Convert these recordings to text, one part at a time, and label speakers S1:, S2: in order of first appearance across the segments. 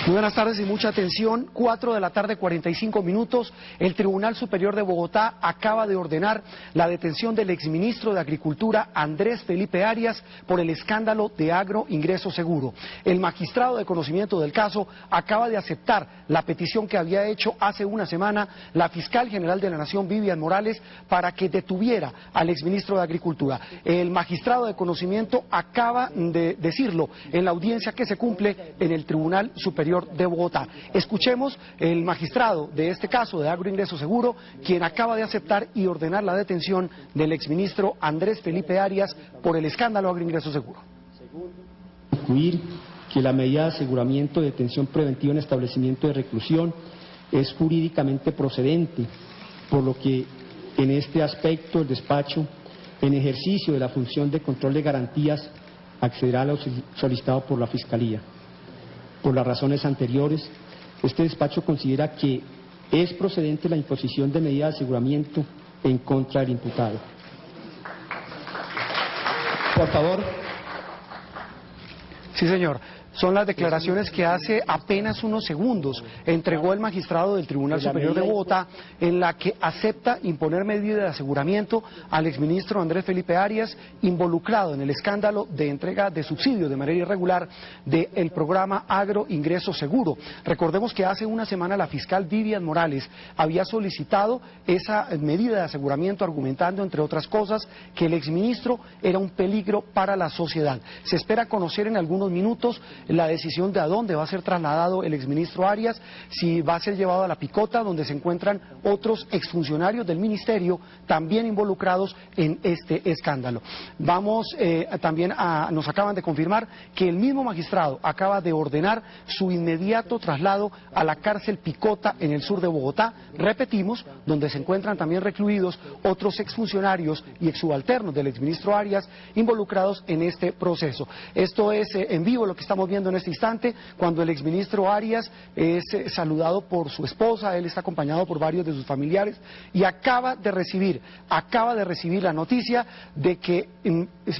S1: Muy buenas tardes y mucha atención. 4 de la tarde, 45 minutos. El Tribunal Superior de Bogotá acaba de ordenar la detención del exministro de Agricultura, Andrés Felipe Arias, por el escándalo de Agro Ingreso Seguro. El magistrado de conocimiento del caso acaba de aceptar la petición que había hecho hace una semana la fiscal general de la Nación, Vivian Morales, para que detuviera al exministro de Agricultura. El magistrado de conocimiento acaba de decirlo en la audiencia que se cumple en el Tribunal Superior de Bogotá. Escuchemos el magistrado de este caso de Agro Ingreso Seguro, quien acaba de aceptar y ordenar la detención del exministro Andrés Felipe Arias por el escándalo Agro Ingreso Seguro.
S2: Concluir que la medida de aseguramiento de detención preventiva en establecimiento de reclusión es jurídicamente procedente, por lo que en este aspecto el despacho, en ejercicio de la función de control de garantías, accederá a lo solicitado por la Fiscalía. Por las razones anteriores, este despacho considera que es procedente la imposición de medida de aseguramiento en contra del imputado. Por favor.
S1: Sí, señor. Son las declaraciones que hace apenas unos segundos entregó el magistrado del Tribunal Superior de Bogotá, en la que acepta imponer medida de aseguramiento al exministro Andrés Felipe Arias, involucrado en el escándalo de entrega de subsidios de manera irregular del programa Agro Ingreso Seguro. Recordemos que hace una semana la fiscal Vivian Morales había solicitado esa medida de aseguramiento, argumentando, entre otras cosas, que el exministro era un peligro para la sociedad. Se espera conocer en algunos minutos la decisión de a dónde va a ser trasladado el exministro Arias, si va a ser llevado a La Picota, donde se encuentran otros exfuncionarios del ministerio también involucrados en este escándalo. Nos acaban de confirmar que el mismo magistrado acaba de ordenar su inmediato traslado a la cárcel Picota en el sur de Bogotá, repetimos, donde se encuentran también recluidos otros exfuncionarios y exsubalternos del exministro Arias involucrados en este proceso. Esto es en vivo lo que estamos viendo en este instante, cuando el exministro Arias es saludado por su esposa. Él está acompañado por varios de sus familiares y acaba de recibir la noticia de que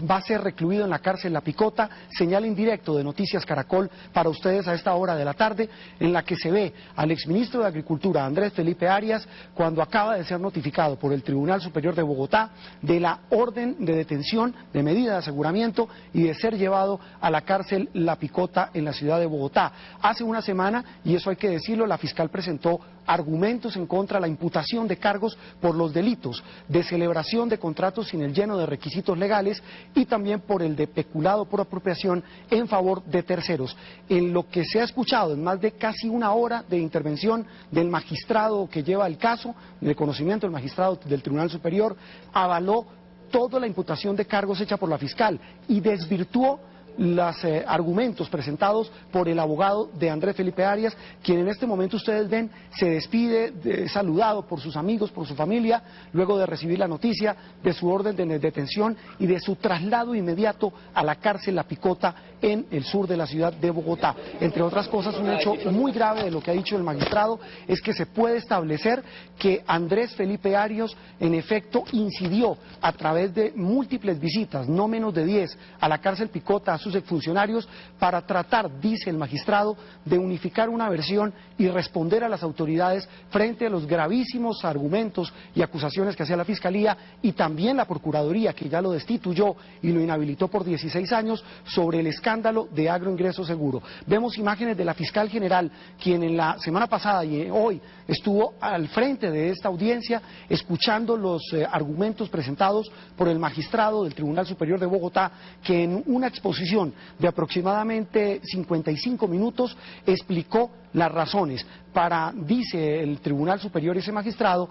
S1: va a ser recluido en la cárcel La Picota. Señal en directo de Noticias Caracol para ustedes a esta hora de la tarde, en la que se ve al exministro de Agricultura, Andrés Felipe Arias, cuando acaba de ser notificado por el Tribunal Superior de Bogotá de la orden de detención, de medida de aseguramiento, y de ser llevado a la cárcel La Picota en la ciudad de Bogotá. Hace una semana, y eso hay que decirlo, la fiscal presentó argumentos en contra de la imputación de cargos por los delitos de celebración de contratos sin el lleno de requisitos legales y también por el de peculado por apropiación en favor de terceros. En lo que se ha escuchado en más de casi una hora de intervención del magistrado que lleva el caso, de conocimiento del magistrado del Tribunal Superior, avaló toda la imputación de cargos hecha por la fiscal y desvirtuó los argumentos presentados por el abogado de Andrés Felipe Arias, quien en este momento ustedes ven se despide, saludado por sus amigos, por su familia, luego de recibir la noticia de su orden de detención y de su traslado inmediato a la cárcel La Picota en el sur de la ciudad de Bogotá. Entre otras cosas, un hecho muy grave de lo que ha dicho el magistrado es que se puede establecer que Andrés Felipe Arias en efecto incidió a través de múltiples visitas, no menos de 10, a la cárcel Picota, a sus exfuncionarios, para tratar, dice el magistrado, de unificar una versión y responder a las autoridades frente a los gravísimos argumentos y acusaciones que hacía la Fiscalía y también la Procuraduría, que ya lo destituyó y lo inhabilitó por 16 años sobre el escándalo de Agro Ingreso Seguro. Vemos imágenes de la fiscal general, quien en la semana pasada y hoy estuvo al frente de esta audiencia escuchando los argumentos presentados por el magistrado del Tribunal Superior de Bogotá, que en una exposición de aproximadamente 55 minutos explicó las razones para, dice el Tribunal Superior, ese magistrado,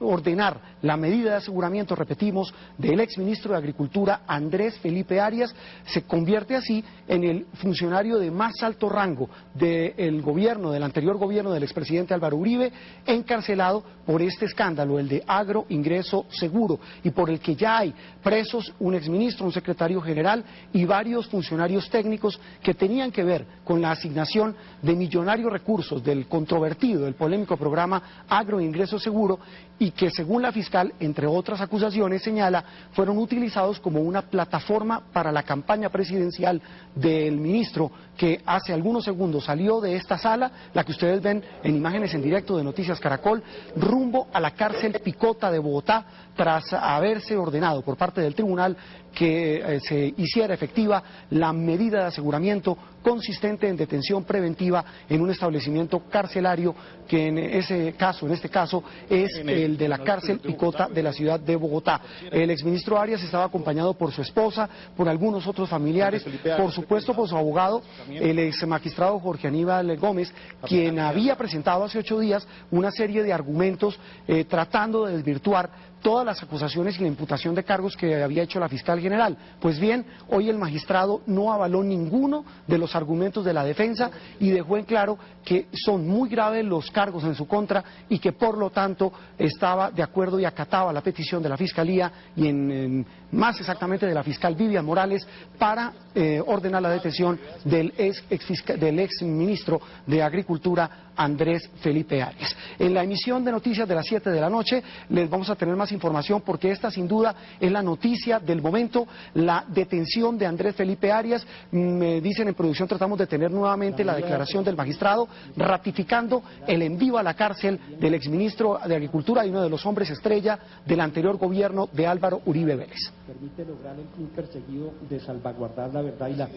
S1: ordenar la medida de aseguramiento, repetimos, del exministro de Agricultura, Andrés Felipe Arias. Se convierte así en el funcionario de más alto rango del gobierno, del anterior gobierno del expresidente Álvaro Uribe, encarcelado por este escándalo, el de Agro Ingreso Seguro, y por el que ya hay presos un exministro, un secretario general y varios funcionarios técnicos que tenían que ver con la asignación de millonarios propios recursos del controvertido, del polémico programa Agroingreso Seguro, y que según la fiscal, entre otras acusaciones, señala, fueron utilizados como una plataforma para la campaña presidencial del ministro, que hace algunos segundos salió de esta sala, la que ustedes ven en imágenes en directo de Noticias Caracol, rumbo a la cárcel Picota de Bogotá, tras haberse ordenado por parte del tribunal que se hiciera efectiva la medida de aseguramiento consistente en detención preventiva en un establecimiento carcelario que en este caso es el de la cárcel Picota de la ciudad de Bogotá. El exministro Arias estaba acompañado por su esposa, por algunos otros familiares, por supuesto por su abogado, el ex magistrado Jorge Aníbal Gómez, quien había presentado hace 8 días una serie de argumentos tratando de desvirtuar todas las acusaciones y la imputación de cargos que había hecho la fiscal general. Pues bien, hoy el magistrado no avaló ninguno de los argumentos de la defensa y dejó en claro que son muy graves los cargos en su contra y que por lo tanto estaba de acuerdo y acataba la petición de la fiscalía y más exactamente de la fiscal Vivian Morales para ordenar la detención del ex ministro de Agricultura Andrés Felipe Arias. En la emisión de noticias de las 7 de la noche les vamos a tener más información porque esta sin duda es la noticia del momento, la detención de Andrés Felipe Arias. Me dicen en producción, tratamos de tener nuevamente la declaración del magistrado ratificando el envío a la cárcel del exministro de Agricultura y uno de los hombres estrella del anterior gobierno de Álvaro Uribe Vélez.
S2: Permite lograr el fin perseguido de salvaguardar la verdad y la...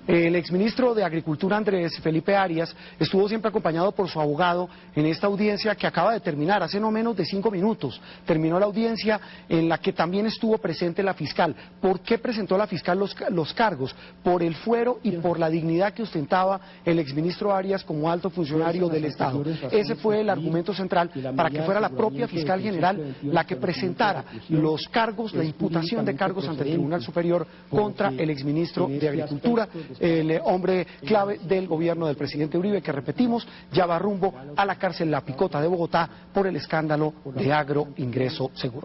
S1: El exministro de Agricultura, Andrés Felipe Arias, estuvo siempre acompañado por su abogado en esta audiencia que acaba de terminar, hace no menos de 5 minutos. Terminó la audiencia en la que también estuvo presente la fiscal. ¿Por qué presentó la fiscal los cargos? Por el fuero y por la dignidad que ostentaba el exministro Arias como alto funcionario del Estado. Ese fue el argumento central para que fuera la propia fiscal general la que presentara los cargos, la imputación de cargos ante el Tribunal Superior contra el exministro de Agricultura, el hombre clave del gobierno del presidente Uribe, que repetimos, ya va rumbo a la cárcel La Picota de Bogotá por el escándalo de Agroingreso Seguro.